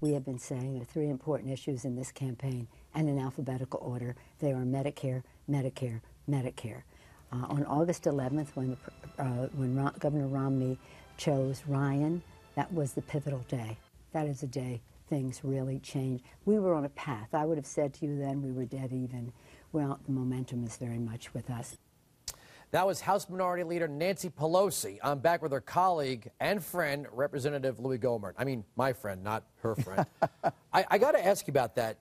we have been saying the three important issues in this campaign, and in alphabetical order. They are Medicare, Medicare, Medicare. On August 11th, when Governor Romney chose Ryan, that was the pivotal day. That is the day things really changed. We were on a path. I would have said to you then we were dead even. Well, the momentum is very much with us. That was House Minority Leader Nancy Pelosi. I'm back with her colleague and friend, Representative Louie Gohmert. I mean, my friend, not her friend. I got to ask you about that.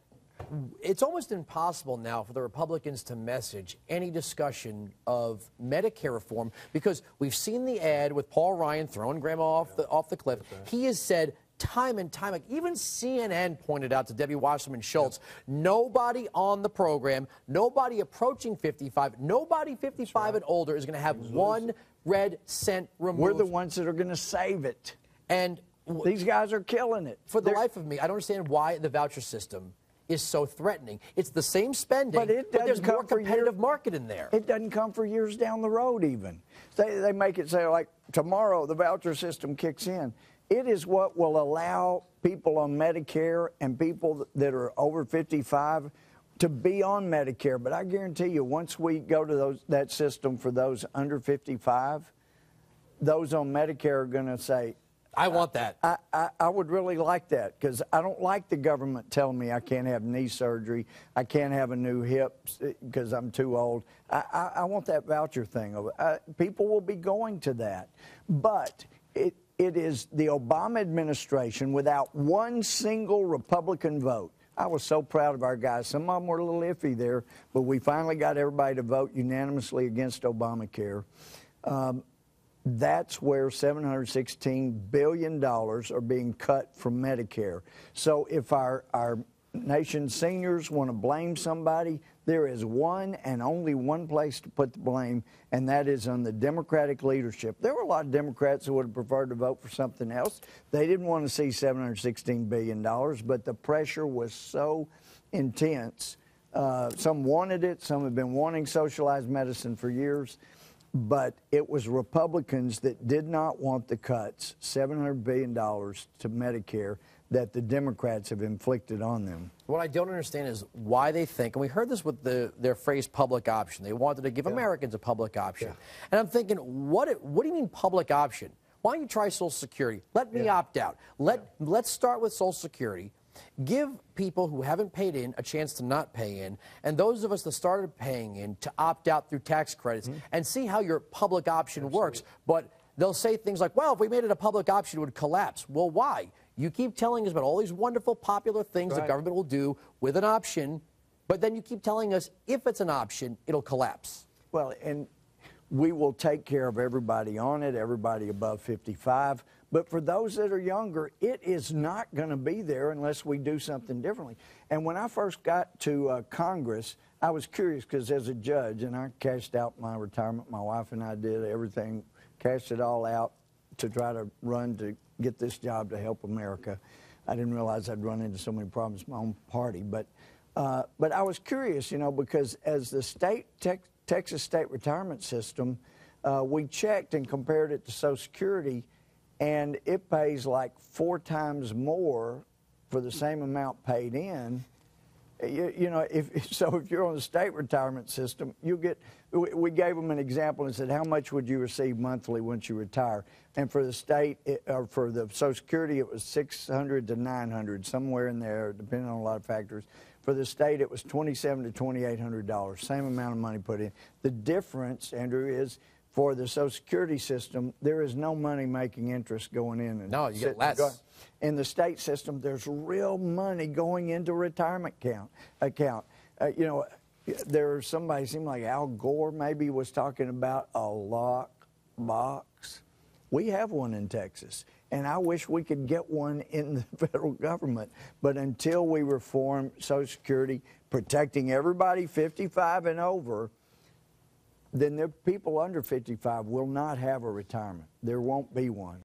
It's almost impossible now for the Republicans to message any discussion of Medicare reform because we've seen the ad with Paul Ryan throwing grandma off the cliff. He has said time and time, like even CNN pointed out to Debbie Wasserman Schultz, nobody on the program, nobody approaching 55, nobody 55 and older is going to have 1 red cent removed. We're the ones that are going to save it. And these guys are killing it. For the life of me, I don't understand why the voucher system is so threatening. It's the same spending, but there's more competitive market in there. It doesn't come for years down the road even. They make it say, like, tomorrow the voucher system kicks in. It is what will allow people on Medicare and people that are over 55 to be on Medicare. But I guarantee you, once we go to that system for those under 55, those on Medicare are going to say, I want that. I would really like that because I don't like the government telling me I can't have knee surgery, I can't have a new hip because I'm too old. I want that voucher thing. People will be going to that. But it is the Obama administration without one single Republican vote. I was so proud of our guys. Some of them were a little iffy there, but we finally got everybody to vote unanimously against Obamacare. That's where $716 billion are being cut from Medicare. So if our nation's seniors want to blame somebody, there is one and only one place to put the blame, and that is on the Democratic leadership. There were a lot of Democrats who would have preferred to vote for something else. They didn't want to see $716 billion, but the pressure was so intense. Some wanted it. Some have been wanting socialized medicine for years. But it was Republicans that did not want the cuts, $700 billion to Medicare, that the Democrats have inflicted on them. What I don't understand is why they think, and we heard this with their phrase public option. They wanted to give Americans a public option. And I'm thinking, what do you mean public option? Why don't you try Social Security? Let me opt out. Let's start with Social Security. Give people who haven't paid in a chance to not pay in, and those of us that started paying in to opt out through tax credits and see how your public option works. But they'll say things like, well, if we made it a public option, it would collapse. Well, why? You keep telling us about all these wonderful, popular things the government will do with an option, but then you keep telling us if it's an option, it'll collapse. Well, and we will take care of everybody on it, everybody above 55. But for those that are younger, it is not going to be there unless we do something differently. And when I first got to Congress, I was curious because as a judge, and I cashed out my retirement, my wife and I did everything, cashed it all out to try to run to get this job to help America. I didn't realize I'd run into so many problems in my own party. But I was curious, you know, because as the Texas state retirement system, we checked and compared it to Social Security, and it pays like 4 times more for the same amount paid in. You know, if you're on the state retirement system, you get. We gave them an example and said, how much would you receive monthly once you retire? And for the state, or for the Social Security, it was $600 to $900, somewhere in there, depending on a lot of factors. For the state, it was $2,700 to $2,800, same amount of money put in. The difference, Andrew, is for the Social Security system, there is no money-making interest going in. And no, you get less. In the state system, there's real money going into retirement account. You know, there's somebody, seemed like Al Gore maybe, was talking about a lock box. We have one in Texas, and I wish we could get one in the federal government. But until we reform Social Security, protecting everybody 55 and over, then the people under 55 will not have a retirement. There won't be one.